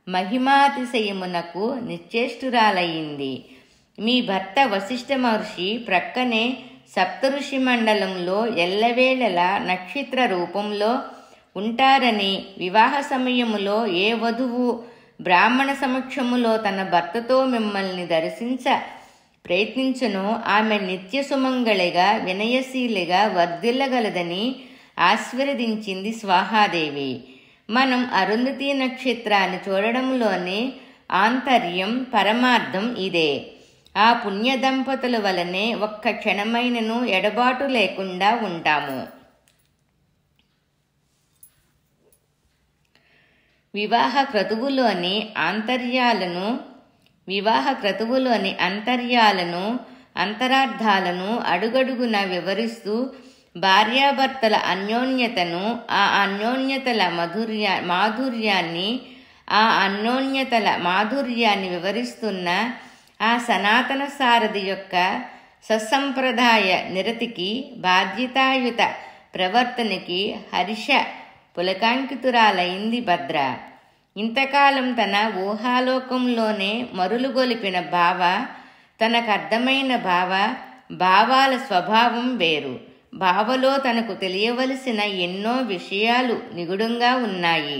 మహిమాతిశయమునకు నిశ్చేష్టురాలయ్యింది. మీ భర్త వశిష్ఠ మహర్షి ప్రక్కనే సప్తఋషి మండలంలో ఎల్లవేళలా నక్షత్ర రూపంలో ఉంటారని, వివాహ సమయములో ఏ వధువు బ్రాహ్మణ సమక్షములో తన భర్తతో మిమ్మల్ని దర్శించ ప్రయత్నించునో ఆమె నిత్య సుమంగళిగా వినయశీలిగా వర్ధిల్లగలదని ఆశీర్వదించింది స్వాహాదేవి. మనం అరుంధతి నక్షత్రాన్ని చూడడంలోని ఆంతర్యం, పరమార్థం ఇదే. ఆ పుణ్య దంపతుల వలనే ఒక్క క్షణమైనను ఎడబాటు లేకుండా ఉంటాము. వివాహ క్రతువులోని అంతర్యాలను అంతరార్థాలను అడుగడుగున వివరిస్తూ భార్యాభర్తల అన్యోన్యతను, ఆ అన్యోన్యతల మాధుర్యాన్ని వివరిస్తున్న ఆ సనాతన సారథి యొక్క సత్సంప్రదాయ నిరతికి, బాధ్యతాయుత ప్రవర్తనకి హర్ష పులకాంకితురాలైంది భద్ర. ఇంతకాలం తన ఊహాలోకంలోనే మరులుగొలిపిన తనకర్థమైన భావాల స్వభావం వేరు. భావలో తనకు తెలియవలసిన ఎన్నో విషయాలు నిగూఢంగా ఉన్నాయి.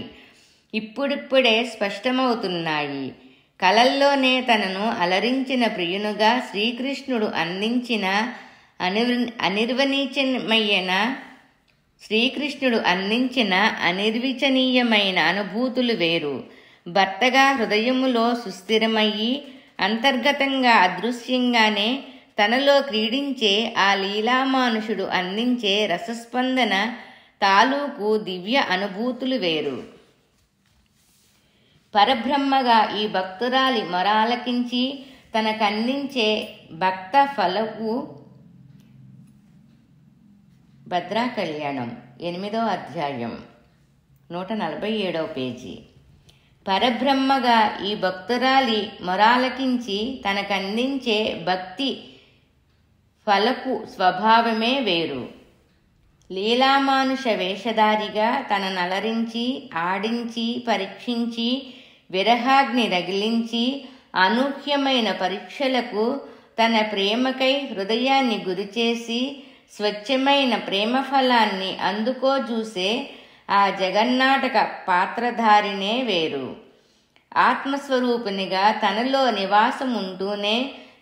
ఇప్పుడిప్పుడే స్పష్టమవుతున్నాయి. కలల్లోనే తనను అలరించిన ప్రియునుగా శ్రీకృష్ణుడు అందించిన అనిర్వచనీయమైన అనుభూతులు వేరు. భర్తగా హృదయములో సుస్థిరమయ్యి అంతర్గతంగా అదృశ్యంగానే తనలో క్రీడించే ఆ లీలామానుషుడు అందించే రసస్పందన తాలూకు దివ్య అనుభూతులు వేరు. పరబ్రహ్మగా ఈ భక్తురాలి మొరాలకించి తనకందించే భక్త ఫలపు భద్రా కళ్యాణం 8వ అధ్యాయం 147వ పేజీ. పరబ్రహ్మగా ఈ భక్తురాలి మొరాలకించి తనకందించే భక్తి ఫలపు స్వభావమే వేరు. లీలామానుష వేషధారిగా తననలరించి ఆడించి పరీక్షించి విరహాగ్ని రగిలించి అనూహ్యమైన పరీక్షలకు తన ప్రేమకై హృదయాన్ని గురిచేసి స్వచ్ఛమైన ప్రేమ ఫలాన్ని అందుకోజూసే ఆ జగన్నాటక పాత్రధారినే వేరు. ఆత్మస్వరూపునిగా తనలో నివాసముంటూనే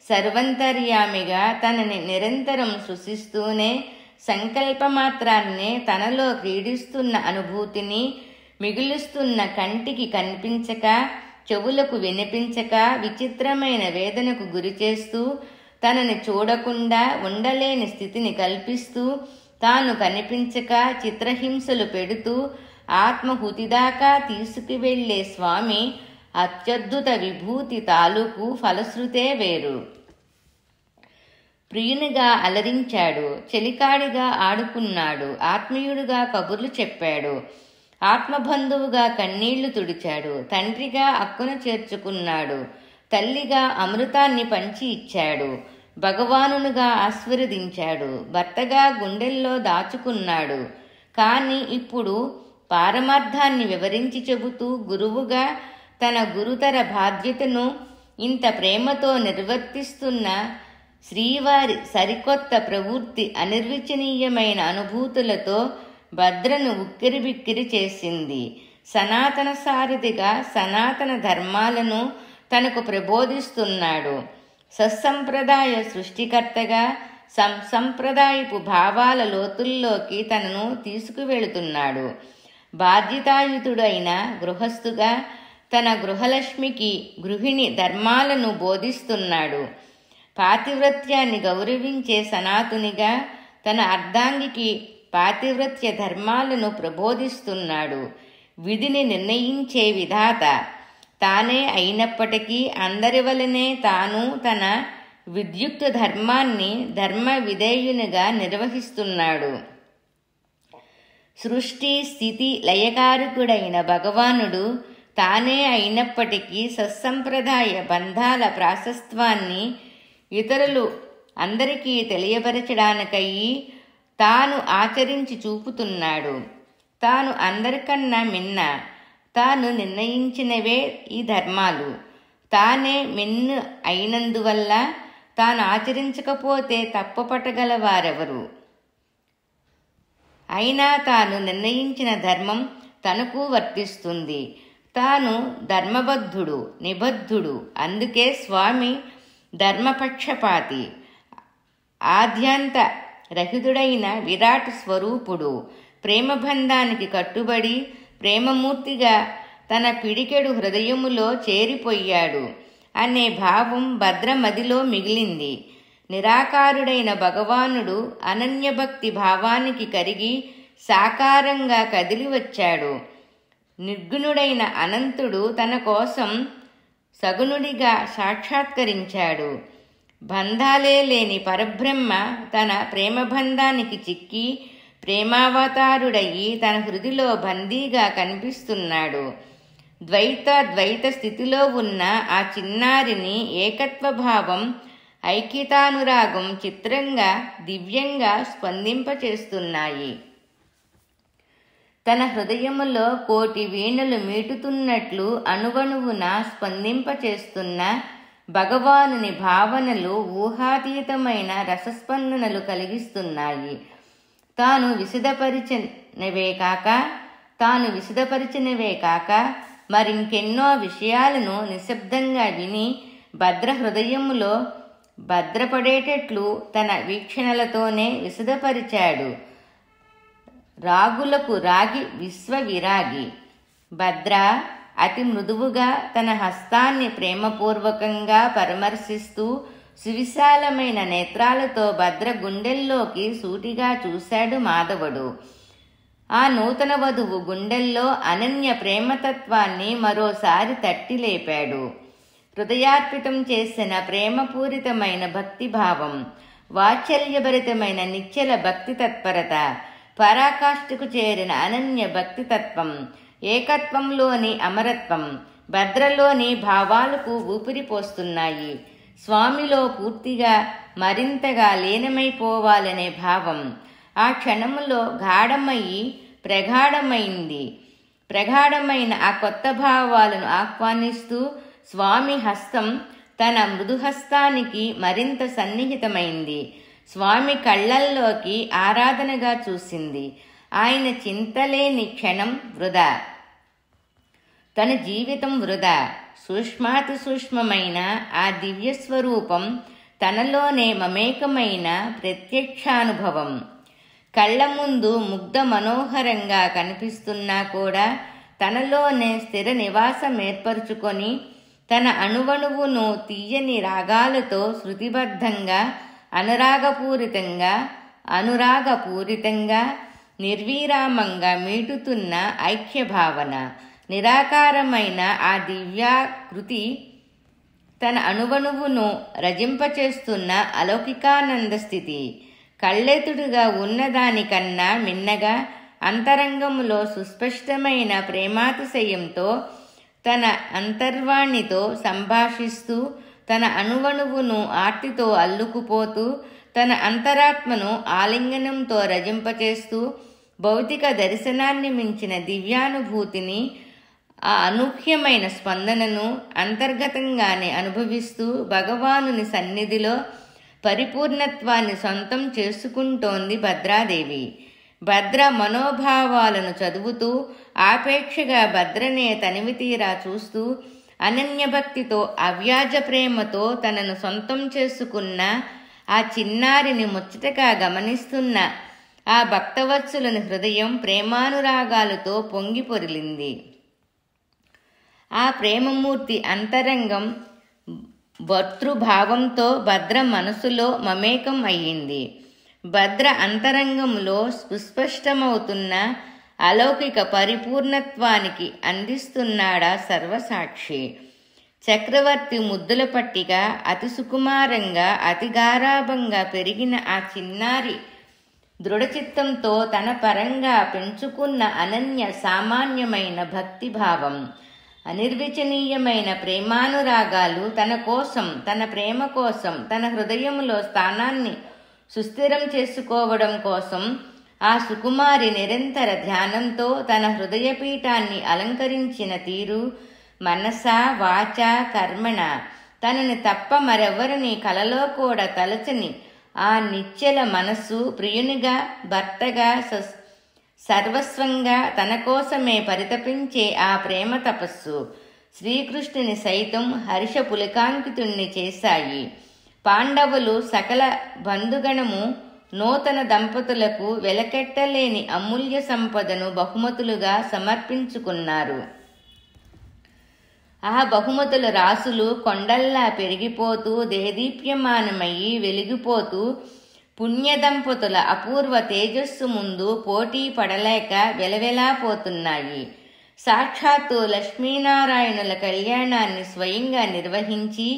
సర్వంతర్యామిగా తనని నిరంతరం సృశిస్తూనే సంకల్పమాత్రాన్నే తనలో క్రీడిస్తున్న అనుభూతిని మిగులుస్తున్న కంటికి కనిపించక చెవులకు వినిపించక విచిత్రమైన వేదనకు గురిచేస్తూ తనని చూడకుండా ఉండలేని స్థితిని కల్పిస్తూ తాను కనిపించక చిత్రహింసలు పెడుతూ ఆత్మహుతిదాకా తీసుకువెళ్లే స్వామి అత్యద్భుత విభూతి తాలూకు ఫలశ్రుతే వేరు. ప్రియునిగా అలరించాడు, చెలికాడిగా ఆడుకున్నాడు, ఆత్మీయుడుగా కబుర్లు చెప్పాడు, ఆత్మబంధువుగా కన్నీళ్లు తుడిచాడు, తండ్రిగా అక్కున చేర్చుకున్నాడు, తల్లిగా అమృతాన్ని పంచి ఇచ్చాడు, భగవానునిగా ఆశీర్వదించాడు, భర్తగా గుండెల్లో దాచుకున్నాడు. కాని ఇప్పుడు పారమార్థాన్ని వివరించి చెబుతూ గురువుగా తన గురుతర బాధ్యతను ఇంత ప్రేమతో నిర్వర్తిస్తున్న శ్రీవారి సరికొత్త ప్రవృత్తి అనిర్వచనీయమైన అనుభూతులతో భద్రను ఉక్కిరిబిక్కిరి చేసింది. సనాతన సారథిగా సనాతన ధర్మాలను తనకు ప్రబోధిస్తున్నాడు. సత్సంప్రదాయ సృష్టికర్తగా సంప్రదాయపు భావాల లోతుల్లోకి తనను తీసుకువెళుతున్నాడు. బాధ్యతాయుతుడైన గృహస్థుగా తన గృహలక్ష్మికి గృహిణి ధర్మాలను బోధిస్తున్నాడు. పాతివ్రత్యాన్ని గౌరవించే సనాతునిగా తన అర్ధాంగికి పాతివ్రత్య ధర్మాలను ప్రబోధిస్తున్నాడు. విధిని నిర్ణయించే విధాత తానే అయినప్పటికీ అందరి వలనే తాను తన విద్యుక్త ధర్మాన్ని ధర్మ విధేయునిగా నిర్వహిస్తున్నాడు. సృష్టి స్థితి లయకారకుడైన భగవానుడు తానే అయినప్పటికీ సత్సంప్రదాయ బంధాల ప్రాశస్త్వాన్ని ఇతరులు అందరికీ తెలియపరచడానికయ్యి తాను ఆచరించి చూపుతున్నాడు. తాను అందరికన్నా మిన్న, తాను నిర్ణయించినవే ఈ ధర్మాలు. తానే మిన్ను అయినందువల్ల తాను ఆచరించకపోతే తప్పుపట్టగలవారెవరు? అయినా తాను నిర్ణయించిన ధర్మం తనకు వర్తిస్తుంది. తాను ధర్మబద్ధుడు, నిబద్ధుడు. అందుకే స్వామి ధర్మపక్షపాతి, ఆద్యంత రహితుడైన విరాట్ స్వరూపుడు. ప్రేమబంధానికి కట్టుబడి ప్రేమమూర్తిగా తన పిడికెడు హృదయములో చేరిపోయాడు అనే భావం భద్రమదిలో మిగిలింది. నిరాకారుడైన భగవానుడు అనన్యభక్తి భావానికి కరిగి సాకారంగా కదిలి వచ్చాడు. నిర్గుణుడైన అనంతుడు తన కోసం సగుణుడిగా సాక్షాత్కరించాడు. బంధాలే లేని పరబ్రహ్మ తన ప్రేమబంధానికి చిక్కి ప్రేమావతారుడయ్యి తన హృదిలో బందీగా కనిపిస్తున్నాడు. ద్వైత స్థితిలో ఉన్న ఆ చిన్నారిని ఏకత్వభావం, ఐక్యతానురాగం చిత్రంగా దివ్యంగా స్పందింపచేస్తున్నాయి. తన హృదయములో కోటి వీణలు మీటుతున్నట్లు అణువణువున స్పందింపచేస్తున్న భగవానుని భావనలు ఊహాతీతమైన రసస్పందనలు కలిగిస్తున్నాయి. తాను విశదపరిచినవే కాక మరింకెన్నో విషయాలను నిశ్శబ్దంగా విని భద్ర హృదయములో భద్రపడేటట్లు తన వీక్షణలతోనే విశదపరిచాడు. రాగులకు రాగి విశ్వవిరాగి. భద్ర అతి మృదువుగా తన హస్తాన్ని ప్రేమపూర్వకంగా పరామర్శిస్తూ సువిశాలమైన నేత్రాలతో భద్ర గుండెల్లోకి సూటిగా చూశాడు మాధవుడు. ఆ నూతన వధువు గుండెల్లో అనన్య ప్రేమతత్వాన్ని మరోసారి తట్టి లేపాడు. హృదయార్పితం చేసిన ప్రేమపూరితమైన భక్తిభావం, వాత్సల్యభరితమైన నిశ్చల భక్తి తత్పరత, పరాకాష్ఠకు చేరిన అనన్య భక్తితత్వం, ఏకత్వంలోని అమరత్వం, భద్రలోని భావాలకు ఊపిరి పోస్తున్నాయి. స్వామిలో పూర్తిగా మరింతగా లీనమైపోవాలనే భావం ఆ క్షణములో గాఢమయ్యి ప్రగాఢమైన ఆ కొత్త భావాలను ఆహ్వానిస్తూ స్వామి హస్తం తన మృదుహస్తానికి మరింత సన్నిహితమైంది. స్వామి కళ్ళల్లోకి ఆరాధనగా చూసింది. ఆయన చింతలేని క్షణం వృధా, తన జీవితం వృధా. సూక్ష్మాతి సూక్ష్మమైన ఆ దివ్యస్వరూపం తనలోనే మమేకమైన ప్రత్యక్షానుభవం. కళ్ళ ముందు ముగ్ధ మనోహరంగా కనిపిస్తున్నా కూడా తనలోనే స్థిర నివాసం ఏర్పరచుకొని తన అణువణువును తీయని రాగాలతో శృతిబద్ధంగా అనురాగపూరితంగా నిర్విరామంగా మీటుతున్న ఐక్యభావన. నిరాకారమైన ఆ దివ్యాకృతి తన అణువణువును రజింపచేస్తున్న అలౌకికానంద స్థితి. కళ్ళెతుడుగా ఉన్నదానికన్నా మిన్నగా అంతరంగములో సుస్పష్టమైన ప్రేమాతిశయంతో తన అంతర్వాణితో సంభాషిస్తూ తన అణువణువును ఆర్తితో అల్లుకుపోతూ తన అంతరాత్మను ఆలింగనంతో రజింపచేస్తూ భౌతిక దర్శనాన్ని మించిన దివ్యానుభూతిని, ఆ అనూహ్యమైన స్పందనను అంతర్గతంగానే అనుభవిస్తూ భగవానుని సన్నిధిలో పరిపూర్ణత్వాన్ని సొంతం చేసుకుంటోంది భద్రాదేవి. భద్ర మనోభావాలను చదువుతూ ఆపేక్షగా భద్రనే తనివితీరా చూస్తూ అనన్యభక్తితో అవ్యాజ ప్రేమతో తనను సొంతం చేసుకున్న ఆ చిన్నారిని ముచ్చటగా గమనిస్తున్న ఆ భక్తవత్సలుని హృదయం ప్రేమానురాగాలతో పొంగి పొరిలింది. ఆ ప్రేమమూర్తి అంతరంగం భర్తృభావంతో భద్ర మనసులో మమేకం అయ్యింది. భద్ర అంతరంగంలో సుస్పష్టమవుతున్న అలౌకిక పరిపూర్ణత్వానికి అందిస్తున్నాడా సర్వసాక్షి. చక్రవర్తి ముద్దుల పట్టిగా అతి సుకుమారంగా అతి గారాభంగా పెరిగిన ఆ చిన్నారి దృఢచిత్తంతో తన పరంగా పెంచుకున్న అనన్య సామాన్యమైన భక్తిభావం, అనిర్వచనీయమైన ప్రేమానురాగాలు తన కోసం, తన ప్రేమ కోసం, తన హృదయంలో స్థానాన్ని సుస్థిరం చేసుకోవడం కోసం ఆ సుకుమారి నిరంతర ధ్యానంతో తన హృదయపీఠాన్ని అలంకరించిన తీరు, మనస వాచ కర్మణ తనని తప్ప మరెవరిని కలలో కూడా తలచని ఆ నిశ్చల మనస్సు ప్రియునిగా, భర్తగా, సర్వస్వంగా తన కోసమే పరితపించే ఆ ప్రేమ తపస్సు శ్రీకృష్ణుని సైతం హర్ష పులకాంకితుణ్ణి చేశాయి. పాండవులు సకల బంధుగణము నూతన దంపతులకు వెలకెట్టలేని అమూల్య సంపదను బహుమతులుగా సమర్పించుకున్నారు. ఆ బహుమతుల రాసులు కొండల్లా పెరిగిపోతూ దేదీప్యమానమయ్యి వెలిగిపోతూ పుణ్యదంపతుల అపూర్వ తేజస్సు ముందు పోటీ పడలేక వెలవెలాపోతున్నాయి. సాక్షాత్తు లక్ష్మీనారాయణుల కళ్యాణాన్ని స్వయంగా నిర్వహించి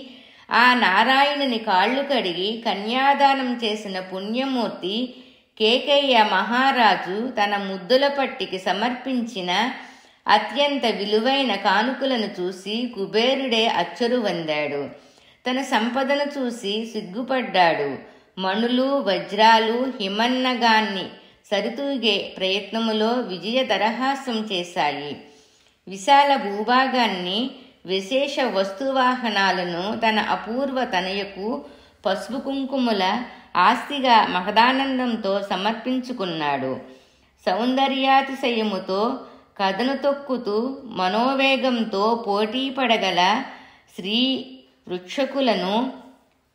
ఆ నారాయణుని కాళ్ళు కడిగి కన్యాదానం చేసిన పుణ్యమూర్తి కేకయ్య మహారాజు తన ముద్దుల పట్టికి సమర్పించిన అత్యంత విలువైన కానుకలను చూసి కుబేరుడే అచ్చరువందాడు. తన సంపదను చూసి సిగ్గుపడ్డాడు. మణులు, వజ్రాలు హిమన్నగాన్ని సరితూగే ప్రయత్నములో విజయ దరహాసం చేశాయి. విశాల భూభాగాన్ని, విశేష వస్తువాహనాలను తన అపూర్వ తనయకు పసుపు కుంకుమల ఆస్తిగా మహదానందంతో సమర్పించుకున్నాడు. సౌందర్యాతిశయముతో కథను తొక్కుతూ మనోవేగంతో పోటీ పడగల శ్రీ వృక్షకులను,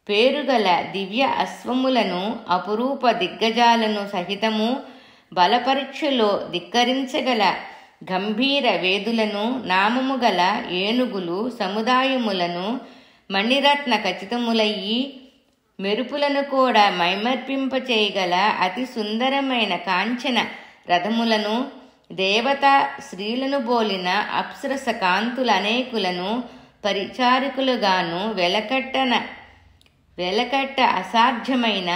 పేరుగల దివ్య అశ్వములను, అపురూప దిగ్గజాలను సహితము బలపరీక్షలో ధిక్కరించగల గంభీర వేదులను, నామము గల ఏనుగులు సముదాయములను, మణిరత్న ఖచ్చితములయ్యి మెరుపులను కూడా మైమర్పింపచేయగల అతి సుందరమైన కాంచన రథములను, దేవతా స్త్రీలను బోలిన అప్సరస కాంతుల అనేకులను పరిచారికులుగాను వెలకట్ట అసాధ్యమైన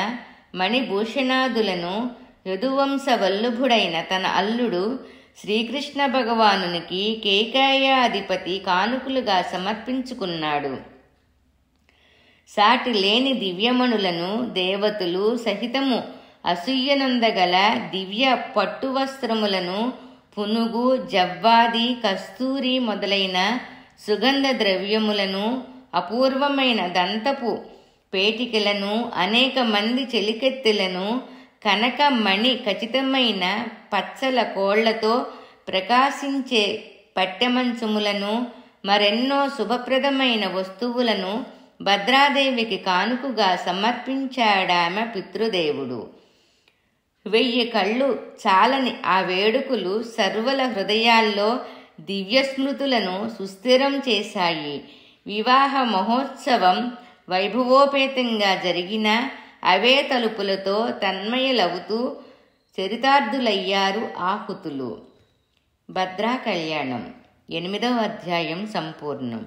మణిభూషణాదులను యదువంశ వల్లభుడైన తన అల్లుడు శ్రీకృష్ణ భగవానునికి కేకయాధిపతి కానుకలుగా సమర్పించుకున్నాడు. సాటి లేని దివ్యమణులను దేవతలు సహితము అసూయనందగల దివ్య పట్టు వస్త్రములను, పునుగు, జవ్వాది, కస్తూరి మొదలైన సుగంధ ద్రవ్యములను, అపూర్వమైన దంతపు పేటికలను, అనేక మంది చెలికెత్తెలను, కనక మణి ఖచ్చితమైన పచ్చల కోళ్లతో ప్రకాశించే పట్టెమంచములను, మరెన్నో శుభప్రదమైన వస్తువులను భద్రాదేవికి కానుకగా సమర్పించాడామె పితృదేవుడు. 1000 కళ్ళు చాలని ఆ వేడుకలు సర్వుల హృదయాల్లో దివ్యస్మృతులను సుస్థిరం చేశాయి. వివాహ మహోత్సవం వైభవోపేతంగా జరిగిన అవే తలుపులతో తన్మయులవుతూ చరితార్థులయ్యారు ఆహుతులు. భద్రా కళ్యాణం 8వ అధ్యాయం సంపూర్ణం.